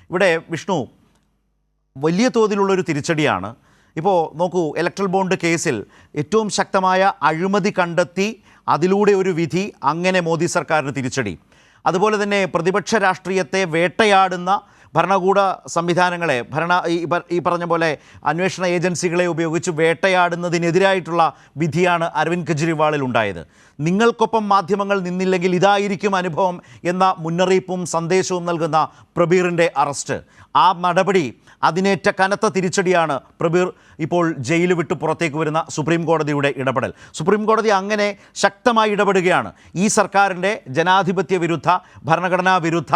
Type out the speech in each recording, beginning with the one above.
ഇവിടെ വിഷ്ണു വലിയ തോതിലുള്ളൊരു തിരിച്ചടിയാണ്. ഇപ്പോൾ നോക്കൂ, ഇലക്ട്രൽ ബോണ്ട് കേസിൽ ഏറ്റവും ശക്തമായ അഴിമതി കണ്ടെത്തി അതിലൂടെ ഒരു വിധി, അങ്ങനെ മോദി സർക്കാരിന് തിരിച്ചടി. അതുപോലെ തന്നെ പ്രതിപക്ഷ രാഷ്ട്രീയത്തെ വേട്ടയാടുന്ന ഭരണകൂട സംവിധാനങ്ങളെ ഈ പറഞ്ഞ പോലെ അന്വേഷണ ഏജൻസികളെ ഉപയോഗിച്ച് വേട്ടയാടുന്നതിനെതിരായിട്ടുള്ള വിധിയാണ് അരവിന്ദ് കെജ്രിവാളിൽ ഉണ്ടായത്. നിങ്ങൾക്കൊപ്പം മാധ്യമങ്ങൾ നിന്നില്ലെങ്കിൽ ഇതായിരിക്കും അനുഭവം എന്ന മുന്നറിയിപ്പും സന്ദേശവും നൽകുന്ന പ്രബീറിൻ്റെ അറസ്റ്റ്, ആ നടപടി അതിനേറ്റ കനത്ത തിരിച്ചടിയാണ്. പ്രബീർ ഇപ്പോൾ ജയിൽ വിട്ട് പുറത്തേക്ക് വരുന്ന സുപ്രീം കോടതിയുടെ ഇടപെടൽ. സുപ്രീം കോടതി അങ്ങനെ ശക്തമായി ഇടപെടുകയാണ്. ഈ സർക്കാരിൻ്റെ ജനാധിപത്യ വിരുദ്ധ, ഭരണഘടനാ വിരുദ്ധ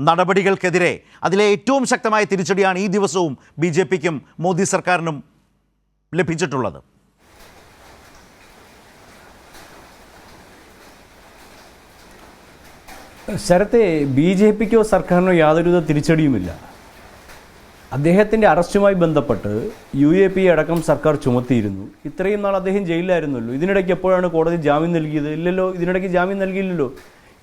നടപടികൾക്കെതിരെ അതിലെ ഏറ്റവും ശക്തമായ തിരിച്ചടിയാണ് ഈ ദിവസവും BJPക്കും മോദി സർക്കാരിനും ലഭിച്ചിട്ടുള്ളത്. ശരത്തെ, BJPക്കോ സർക്കാരിനോ യാതൊരുവിധ തിരിച്ചടിയുമില്ല. അദ്ദേഹത്തിൻ്റെ അറസ്റ്റുമായി ബന്ധപ്പെട്ട് UAP അടക്കം സർക്കാർ ചുമത്തിയിരുന്നു. ഇത്രയും നാൾ അദ്ദേഹം ജയിലിലായിരുന്നല്ലോ. ഇതിനിടയ്ക്ക് എപ്പോഴാണ് കോടതി ജാമ്യം നൽകിയത്? ഇല്ലല്ലോ, ഇതിനിടയ്ക്ക് ജാമ്യം നൽകിയില്ലല്ലോ.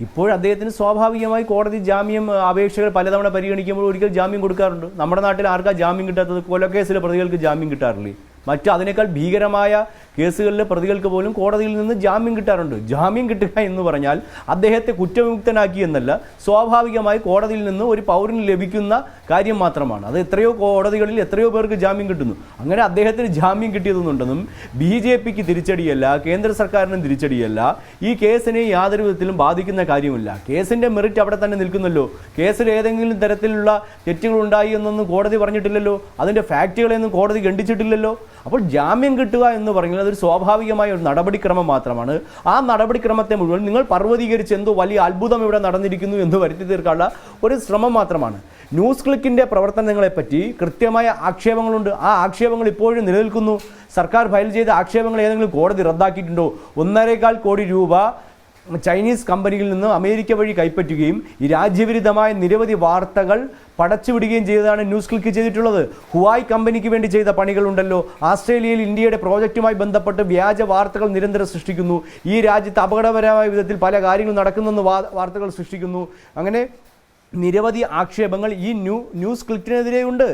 ഇപ്പോൾ അദ്ദേഹത്തിന് സ്വാഭാവികമായി കോടതി ജാമ്യം അപേക്ഷകൾ പലതവണ പരിഗണിക്കുമ്പോൾ ഒരിക്കൽ ജാമ്യം കൊടുക്കാറുണ്ട്. നമ്മുടെ നാട്ടിൽ ആർക്കാ ജാമ്യം കിട്ടാത്തത്? കൊലക്കേസിലെ പ്രതികൾക്ക് ജാമ്യം കിട്ടാറില്ലേ? മറ്റ് അതിനേക്കാൾ ഭീകരമായ കേസുകളിലെ പ്രതികൾക്ക് പോലും കോടതിയിൽ നിന്ന് ജാമ്യം കിട്ടാറുണ്ട്. ജാമ്യം കിട്ടുക എന്ന് പറഞ്ഞാൽ അദ്ദേഹത്തെ കുറ്റവിമുക്തനാക്കി എന്നല്ല, സ്വാഭാവികമായി കോടതിയിൽ നിന്ന് ഒരു പൗരന് ലഭിക്കുന്ന കാര്യം മാത്രമാണ്. അത് എത്രയോ കോടതികളിൽ എത്രയോ പേർക്ക് ജാമ്യം കിട്ടുന്നു. അങ്ങനെ അദ്ദേഹത്തിന് ജാമ്യം കിട്ടിയതെന്നുണ്ടെന്നും BJPക്ക് തിരിച്ചടിയല്ല, കേന്ദ്ര സർക്കാരിനും തിരിച്ചടിയല്ല. ഈ കേസിനെ യാതൊരു വിധത്തിലും ബാധിക്കുന്ന കാര്യമില്ല. കേസിൻ്റെ മെറിറ്റ് അവിടെ തന്നെ നിൽക്കുന്നല്ലോ. കേസിൽ ഏതെങ്കിലും തരത്തിലുള്ള തെറ്റുകളുണ്ടായി എന്നൊന്നും കോടതി പറഞ്ഞിട്ടില്ലല്ലോ. അതിൻ്റെ ഫാക്റ്റുകളെയൊന്നും കോടതി ഖണ്ഡിച്ചിട്ടില്ലല്ലോ. അപ്പോൾ ജാമ്യം കിട്ടുക എന്ന് പറഞ്ഞാൽ അതൊരു സ്വാഭാവികമായ ഒരു നടപടിക്രമം മാത്രമാണ്. ആ നടപടിക്രമത്തെ മുഴുവൻ നിങ്ങൾ പർവ്വതീകരിച്ച് എന്തോ വലിയ അത്ഭുതം ഇവിടെ നടന്നിരിക്കുന്നു എന്ന് വരുത്തി തീർക്കാനുള്ള ഒരു ശ്രമം മാത്രമാണ്. ന്യൂസ് ക്ലിക്കിൻ്റെ പ്രവർത്തനങ്ങളെപ്പറ്റി കൃത്യമായ ആക്ഷേപങ്ങളുണ്ട്. ആ ആക്ഷേപങ്ങൾ ഇപ്പോഴും നിലനിൽക്കുന്നു. സർക്കാർ ഫയൽ ചെയ്ത ആക്ഷേപങ്ങൾ ഏതെങ്കിലും കോടതി റദ്ദാക്കിയിട്ടുണ്ടോ? 1.25 കോടി രൂപ ചൈനീസ് കമ്പനിയിൽ നിന്ന് അമേരിക്ക വഴി കൈപ്പറ്റുകയും ഈ രാജ്യവിരുദ്ധമായ നിരവധി വാർത്തകൾ പടച്ചുവിടുകയും ചെയ്തതാണ് ന്യൂസ് ക്ലിക്ക് ചെയ്തിട്ടുള്ളത്. ഹുവായ് കമ്പനിക്ക് വേണ്ടി ചെയ്ത പണികളുണ്ടല്ലോ. ആസ്ട്രേലിയയിൽ ഇന്ത്യയുടെ പ്രോജക്റ്റുമായി ബന്ധപ്പെട്ട് വ്യാജ വാർത്തകൾ നിരന്തരം സൃഷ്ടിക്കുന്നു. ഈ രാജ്യത്ത് അപകടകരമായ വിധത്തിൽ പല കാര്യങ്ങളും നടക്കുന്നെന്ന് വാർത്തകൾ സൃഷ്ടിക്കുന്നു. അങ്ങനെ നിരവധി ആക്ഷേപങ്ങൾ ഈ ന്യൂസ് ക്ലിക്കിനെതിരെയുണ്ട്.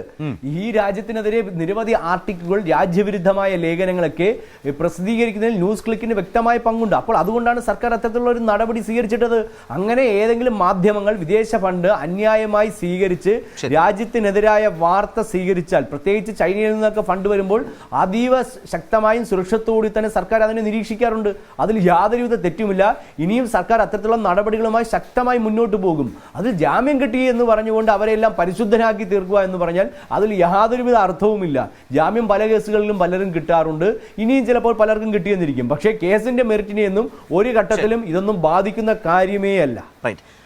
ഈ രാജ്യത്തിനെതിരെ നിരവധി ആർട്ടിക്കിളുകൾ, രാജ്യവിരുദ്ധമായ ലേഖനങ്ങളൊക്കെ പ്രസിദ്ധീകരിക്കുന്നതിൽ ന്യൂസ് ക്ലിക്കിന് വ്യക്തമായ പങ്കുണ്ട്. അപ്പോൾ അതുകൊണ്ടാണ് സർക്കാർ അത്തരത്തിലുള്ള ഒരു നടപടി സ്വീകരിച്ചിട്ടത്. അങ്ങനെ ഏതെങ്കിലും മാധ്യമങ്ങൾ വിദേശ ഫണ്ട് അന്യായമായി സ്വീകരിച്ച് രാജ്യത്തിനെതിരായ വാർത്ത സ്വീകരിച്ചാൽ, പ്രത്യേകിച്ച് ചൈനയിൽ നിന്നൊക്കെ ഫണ്ട് വരുമ്പോൾ അതീവ ശക്തമായും സുരക്ഷത്തോടെ തന്നെ സർക്കാർ അതിനെ നിരീക്ഷിക്കാറുണ്ട്. അതിൽ യാതൊരുവിധ തെറ്റുമില്ല. ഇനിയും സർക്കാർ അത്തരത്തിലുള്ള നടപടികളുമായി ശക്തമായി മുന്നോട്ട് പോകും. അതിൽ ജാമ്യം കിട്ടി എന്ന് പറഞ്ഞുകൊണ്ട് അവരെല്ലാം പരിശുദ്ധനാക്കി തീർക്കുക എന്ന് പറഞ്ഞാൽ അതിൽ യാതൊരുവിധ അർത്ഥവുമില്ല. ജാമ്യം പല കേസുകളിലും പലരും കിട്ടാറുണ്ട്. ഇനിയും ചിലപ്പോൾ പലർക്കും കിട്ടിയെന്നിരിക്കും. പക്ഷേ കേസിന്റെ മെറിറ്റിനെയൊന്നും ഒരു ഘട്ടത്തിലും ഇതൊന്നും ബാധിക്കുന്ന കാര്യമേ അല്ല.